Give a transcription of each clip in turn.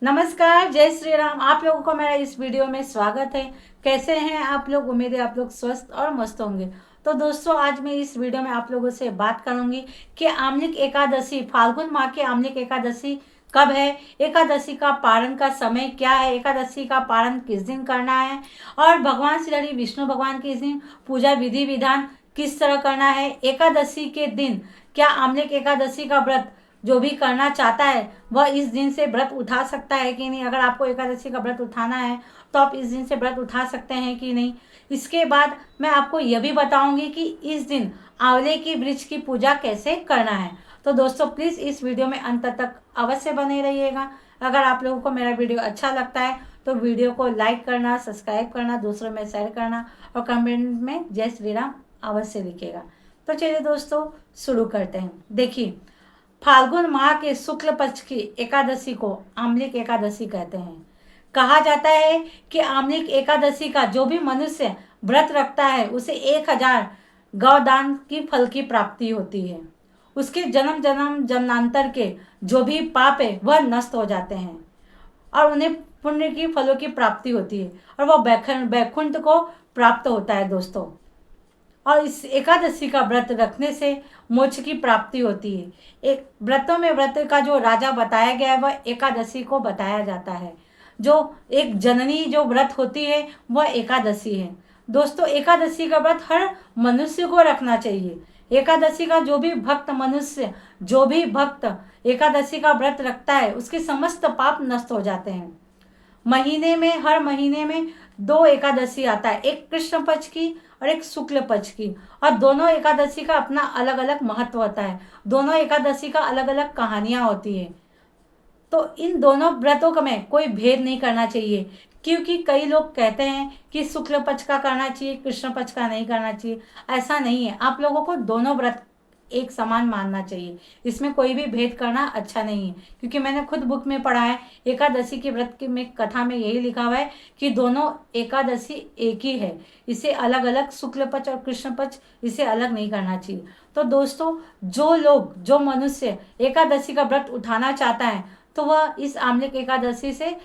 नमस्कार, जय श्री राम। आप लोगों को मेरा इस वीडियो में स्वागत है। कैसे हैं आप लोग? उम्मीद है आप लोग स्वस्थ और मस्त होंगे। तो दोस्तों, आज मैं इस वीडियो में आप लोगों से बात करूंगी कि आमलिक एकादशी, फाल्गुन माह की आमलिक एकादशी कब है, एकादशी का पारण का समय क्या है, एकादशी का पारण किस दिन करना है और भगवान श्री हरि विष्णु भगवान की इस दिन पूजा विधि विधान किस तरह करना है। एकादशी के दिन क्या आमलिक एकादशी का व्रत जो भी करना चाहता है वह इस दिन से व्रत उठा सकता है कि नहीं। अगर आपको एकादशी का व्रत उठाना है तो आप इस दिन से व्रत उठा सकते हैं कि नहीं। इसके बाद मैं आपको यह भी बताऊंगी कि इस दिन आंवले की वृक्ष की पूजा कैसे करना है। तो दोस्तों, प्लीज़ इस वीडियो में अंत तक अवश्य बने रहिएगा। अगर आप लोगों को मेरा वीडियो अच्छा लगता है तो वीडियो को लाइक करना, सब्सक्राइब करना, दूसरों में शेयर करना और कमेंट में जय श्री राम अवश्य लिखिएगा। तो चलिए दोस्तों, शुरू करते हैं। देखिए, फाल्गुन माह के शुक्ल पक्ष की एकादशी को आमलिक एकादशी कहते हैं। कहा जाता है कि आमलिक एकादशी का जो भी मनुष्य व्रत रखता है उसे 1000 गौदान की फल की प्राप्ति होती है। उसके जन्म जन्म जन्मांतर के जो भी पाप है वह नष्ट हो जाते हैं और उन्हें पुण्य की फलों की प्राप्ति होती है और वह वैकुंठ को प्राप्त होता है दोस्तों। और इस एकादशी का व्रत रखने से मोक्ष की प्राप्ति होती है। एक व्रतों में व्रत का जो राजा बताया गया है वह एकादशी को बताया जाता है। जो एक जननी जो व्रत होती है वह एकादशी है दोस्तों। एकादशी का व्रत हर मनुष्य को रखना चाहिए। एकादशी का जो भी भक्त मनुष्य, जो भी भक्त एकादशी का व्रत रखता है उसके समस्त पाप नष्ट हो जाते हैं। महीने में, हर महीने में 2 एकादशी आता है, एक कृष्ण पक्ष की और एक शुक्ल पक्ष की। और दोनों एकादशी का अपना अलग अलग महत्व होता है। दोनों एकादशी का अलग अलग कहानियां होती है। तो इन दोनों व्रतों में कोई भेद नहीं करना चाहिए, क्योंकि कई लोग कहते हैं कि शुक्ल पक्ष का करना चाहिए, कृष्ण पक्ष का नहीं करना चाहिए। ऐसा नहीं है। आप लोगों को दोनों व्रत एक समान मानना चाहिए। इसमें कोई भी भेद करना अच्छा नहीं है, क्योंकि मैंने खुद बुक में पढ़ा है एकादशी के व्रत की में कथा में यही लिखा हुआ है कि दोनों एकादशी एक ही है। इसे अलग अलग शुक्ल पक्ष और कृष्ण पक्ष इसे अलग नहीं करना चाहिए। तो दोस्तों, जो लोग, जो मनुष्य एकादशी का व्रत उठाना चाहता है तो वह इस आमलिक एकादशी से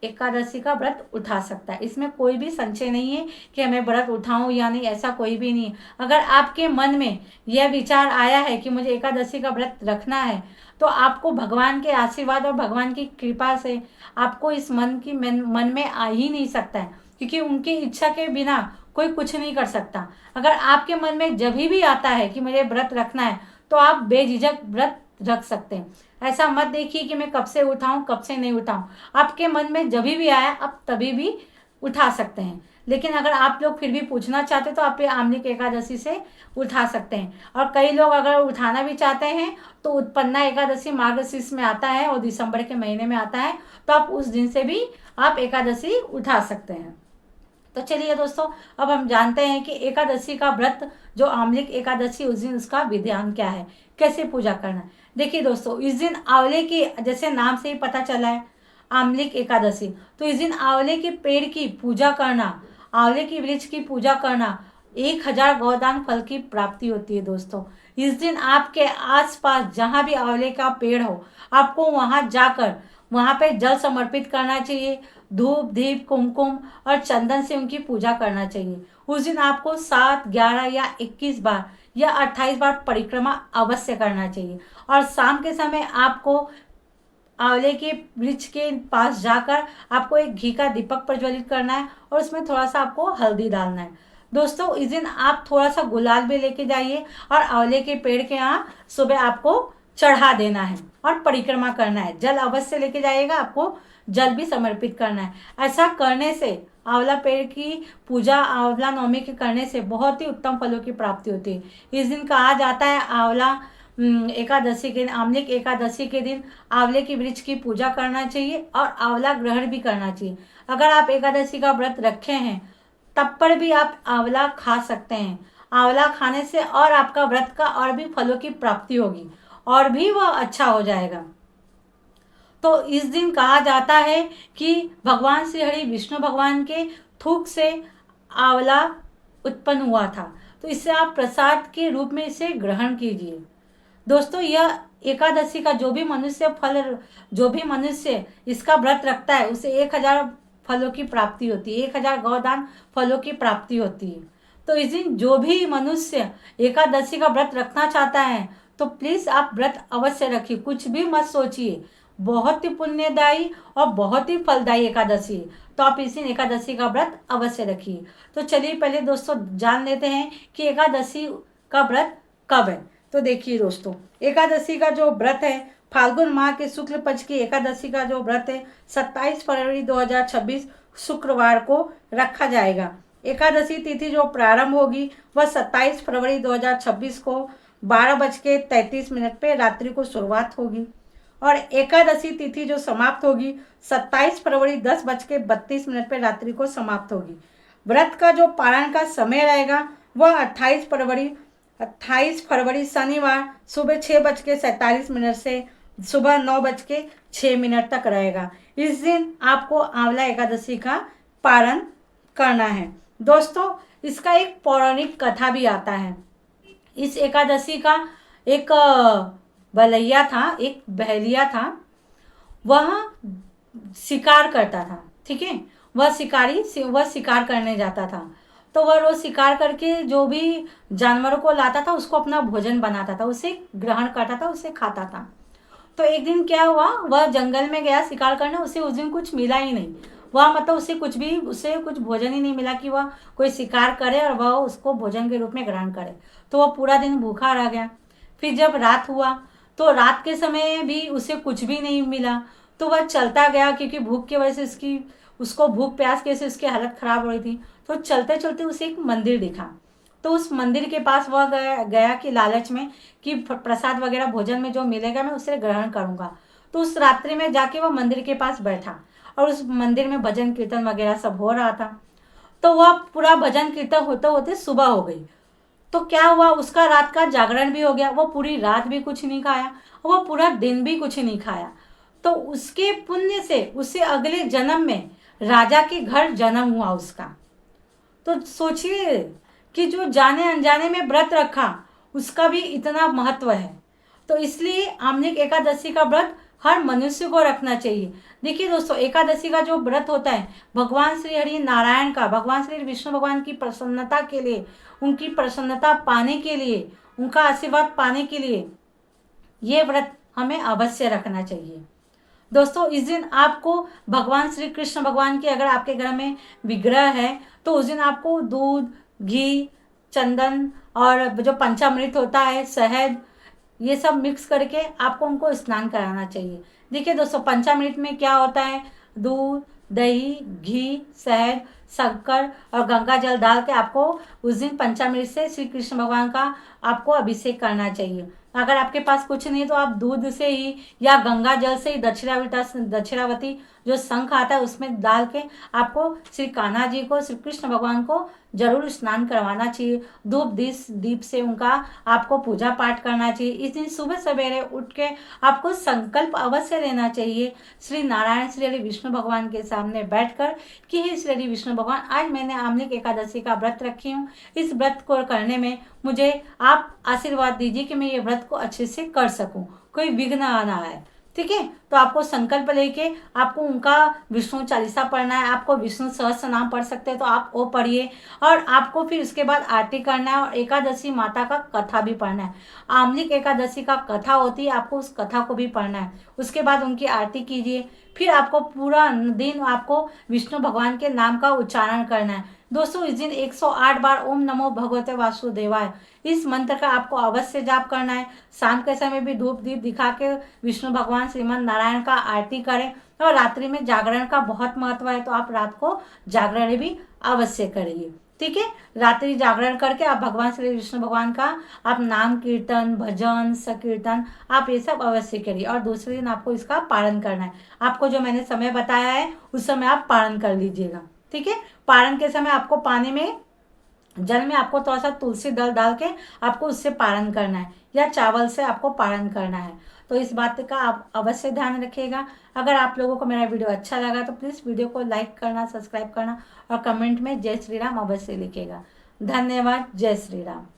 एकादशी का व्रत उठा सकता है। इसमें कोई भी संशय नहीं है कि हमें व्रत उठाऊं या नहीं, ऐसा कोई भी नहीं है। अगर आपके मन में यह विचार आया है कि मुझे एकादशी का व्रत रखना है तो आपको भगवान के आशीर्वाद और भगवान की कृपा से आपको इस मन में आ ही नहीं सकता है, क्योंकि उनकी इच्छा के बिना कोई कुछ नहीं कर सकता। अगर आपके मन में जब भी आता है कि मुझे व्रत रखना है तो आप बेझिझक व्रत रख सकते हैं। ऐसा मत देखिए कि मैं कब से उठाऊं, कब से नहीं उठाऊं। आपके मन में जब भी आया आप तभी भी उठा सकते हैं। लेकिन अगर आप लोग फिर भी पूछना चाहते तो आप ये आमलिक एकादशी से उठा सकते हैं। और कई लोग अगर उठाना भी चाहते हैं तो उत्पन्ना एकादशी मार्गशीर्ष में आता है और दिसंबर के महीने में आता है, तो आप उस दिन से भी आप एकादशी उठा सकते हैं। तो चलिए दोस्तों, अब हम जानते हैं कि एकादशी का व्रत, जो आमलिक एकादशी, उस दिन उसका विधान क्या है, कैसे पूजा करना है। देखिए दोस्तों, इस दिन आंवले की, जैसे नाम से ही पता चला है आमलिक एकादशी, तो इस दिन आंवले के पेड़ की पूजा करना, आंवले की वृक्ष की पूजा करना, 1000 गौदान फल की प्राप्ति होती है दोस्तों। इस दिन आपके आसपास जहाँ भी आंवले का पेड़ हो, आपको वहाँ जाकर वहाँ पे जल समर्पित करना चाहिए। धूप दीप कुमकुम और चंदन से उनकी पूजा करना चाहिए। उस दिन आपको 7, 11 या 21 बार या 28 बार परिक्रमा अवश्य करना चाहिए। और शाम के समय आपको आंवले के वृक्ष के पास जाकर आपको एक घी का दीपक प्रज्वलित करना है और उसमें थोड़ा सा आपको हल्दी डालना है। दोस्तों, इस दिन आप थोड़ा सा गुलाल भी लेके जाइए और आंवले के पेड़ के यहाँ सुबह आपको चढ़ा देना है और परिक्रमा करना है। जल अवश्य लेके जाइएगा, आपको जल भी समर्पित करना है। ऐसा करने से, आंवला पेड़ की पूजा आंवला नवमी के करने से बहुत ही उत्तम फलों की प्राप्ति होती है। इस दिन कहा जाता है आंवला एकादशी के दिन, आमलिक एकादशी के दिन आंवले की वृक्ष की पूजा करना चाहिए और आंवला ग्रहण भी करना चाहिए। अगर आप एकादशी का व्रत रखे हैं तब पर भी आप आंवला खा सकते हैं। आंवला खाने से और आपका व्रत का और भी फलों की प्राप्ति होगी और भी वह अच्छा हो जाएगा। तो इस दिन कहा जाता है कि भगवान श्री हरि विष्णु भगवान के थूक से आंवला उत्पन्न हुआ था, तो इसे आप प्रसाद के रूप में इसे ग्रहण कीजिए। दोस्तों यह एकादशी का जो भी मनुष्य इसका व्रत रखता है उसे 1000 फलों की प्राप्ति होती है, 1000 गौदान फलों की प्राप्ति होती है। तो इस दिन जो भी मनुष्य एकादशी का व्रत रखना चाहता है तो प्लीज आप व्रत अवश्य रखिए, कुछ भी मत सोचिए। बहुत ही पुण्यदायी और बहुत ही फलदायी एकादशी, तो आप इस दिन एकादशी का व्रत अवश्य रखिए। तो चलिए पहले दोस्तों जान लेते हैं कि एकादशी का व्रत कब है। तो देखिए दोस्तों, एकादशी का जो व्रत है फाल्गुन माह के शुक्ल पक्ष की एकादशी का जो व्रत है 27 फरवरी 2026 शुक्रवार को रखा जाएगा। एकादशी तिथि जो प्रारंभ होगी वह 27 फरवरी 2026 को 12:33 पे रात्रि को शुरुआत होगी और एकादशी तिथि जो समाप्त होगी 27 फरवरी 10:32 पे रात्रि को समाप्त होगी। व्रत का जो पारण का समय रहेगा वह 28 फरवरी शनिवार सुबह 6:47 से सुबह 9:06 तक रहेगा। इस दिन आपको आंवला एकादशी का पारण करना है। दोस्तों इसका एक पौराणिक कथा भी आता है। इस एकादशी का एक बलैया था, एक बहलिया था, वह शिकार करता था। ठीक है, वह शिकार करने जाता था। तो वह रोज शिकार करके जो भी जानवरों को लाता था उसको अपना भोजन बनाता था, उसे ग्रहण करता था, उसे खाता था। तो एक दिन क्या हुआ, वह जंगल में गया शिकार करने, उसे उस दिन कुछ मिला ही नहीं। वह मतलब उसे कुछ भोजन ही नहीं मिला कि वह कोई शिकार करे और वह उसको भोजन के रूप में ग्रहण करे। तो वह पूरा दिन भूखा रह गया। फिर जब रात हुआ तो रात के समय भी उसे कुछ भी नहीं मिला। तो वह चलता गया, क्योंकि भूख की वजह से उसको भूख प्यास की वजह से उसकी हालत खराब हो रही थी। तो चलते चलते उसे एक मंदिर दिखा। तो उस मंदिर के पास वह गया कि लालच में कि प्रसाद वगैरह भोजन में जो मिलेगा मैं उसे ग्रहण करूंगा। तो उस रात्रि में जाके वह मंदिर के पास बैठा और उस मंदिर में भजन कीर्तन वगैरह सब हो रहा था। तो वह पूरा भजन कीर्तन होते होते सुबह हो गई। तो क्या हुआ, उसका रात का जागरण भी हो गया। वो पूरी रात भी कुछ नहीं खाया, वो पूरा दिन भी कुछ नहीं खाया। तो उसके पुण्य से उसे अगले जन्म में राजा के घर जन्म हुआ उसका। तो सोचिए कि जो जाने अनजाने में व्रत रखा उसका भी इतना महत्व है। तो इसलिए आमनिक एकादशी का व्रत हर मनुष्य को रखना चाहिए। देखिए दोस्तों, एकादशी का जो व्रत होता है भगवान श्री हरि नारायण का, भगवान श्री विष्णु भगवान की प्रसन्नता के लिए, उनकी प्रसन्नता पाने के लिए, उनका आशीर्वाद पाने के लिए ये व्रत हमें अवश्य रखना चाहिए। दोस्तों इस दिन आपको भगवान श्री कृष्ण भगवान के अगर आपके घर में विग्रह है तो उस दिन आपको दूध, घी, चंदन और जो पंचामृत होता है, शहद, ये सब मिक्स करके आपको उनको स्नान कराना चाहिए। देखिए दोस्तों, पंचामृत में क्या होता है, दूध, दही, घी, शहद, शक्कर और गंगा जल डाल के आपको उस दिन पंचामृत से श्री कृष्ण भगवान का आपको अभिषेक करना चाहिए। अगर आपके पास कुछ नहीं तो आप दूध से ही या गंगा जल से ही दक्षिणावती जो शंख आता है उसमें डाल के आपको श्री कान्हा जी को, श्री कृष्ण भगवान को जरूर स्नान करवाना चाहिए। धूप दीप से उनका आपको पूजा पाठ करना चाहिए। इस दिन सुबह सवेरे उठ के आपको संकल्प अवश्य लेना चाहिए श्री नारायण श्री हरि विष्णु भगवान के सामने बैठकर कि हे श्री हरि विष्णु भगवान, आज मैंने आमनिक एकादशी का व्रत रखी हूँ। इस व्रत को करने में मुझे आप आशीर्वाद दीजिए कि मैं ये व्रत को अच्छे से कर सकूं, कोई विघ्न ना आए। ठीक है, तो आपको संकल्प लेके आपको उनका विष्णु चालीसा पढ़ना है। आपको विष्णु सहस्त्र नाम पढ़ सकते हैं तो आप वो पढ़िए और आपको फिर उसके बाद आरती करना है और एकादशी माता का कथा भी पढ़ना है। आमनिक एकादशी का कथा होती है, आपको उस कथा को भी पढ़ना है। उसके बाद उनकी आरती कीजिए। फिर आपको पूरा दिन आपको विष्णु भगवान के नाम का उच्चारण करना है। दोस्तों इस दिन 108 बार ओम नमो भगवते वासुदेवाय इस मंत्र का आपको अवश्य जाप करना है। शाम के समय भी धूप दीप दिखा के विष्णु भगवान श्रीमन नारायण का आरती करें और रात्रि में जागरण का बहुत महत्व है, तो आप रात को जागरण भी अवश्य करिए। ठीक है, रात्रि जागरण करके आप भगवान श्री विष्णु भगवान का आप नाम कीर्तन, भजन, संकीर्तन आप ये सब अवश्य करिए और दूसरे दिन आपको इसका पालन करना है। आपको जो मैंने समय बताया है उस समय आप पालन कर लीजिएगा। ठीक है, पारण के समय आपको पानी में, जल में आपको थोड़ा सा तुलसी दल डाल के आपको उससे पारण करना है या चावल से आपको पारण करना है। तो इस बात का आप अवश्य ध्यान रखिएगा। अगर आप लोगों को मेरा वीडियो अच्छा लगा तो प्लीज़ वीडियो को लाइक करना, सब्सक्राइब करना और कमेंट में जय श्री राम अवश्य लिखिएगा। धन्यवाद। जय श्री राम।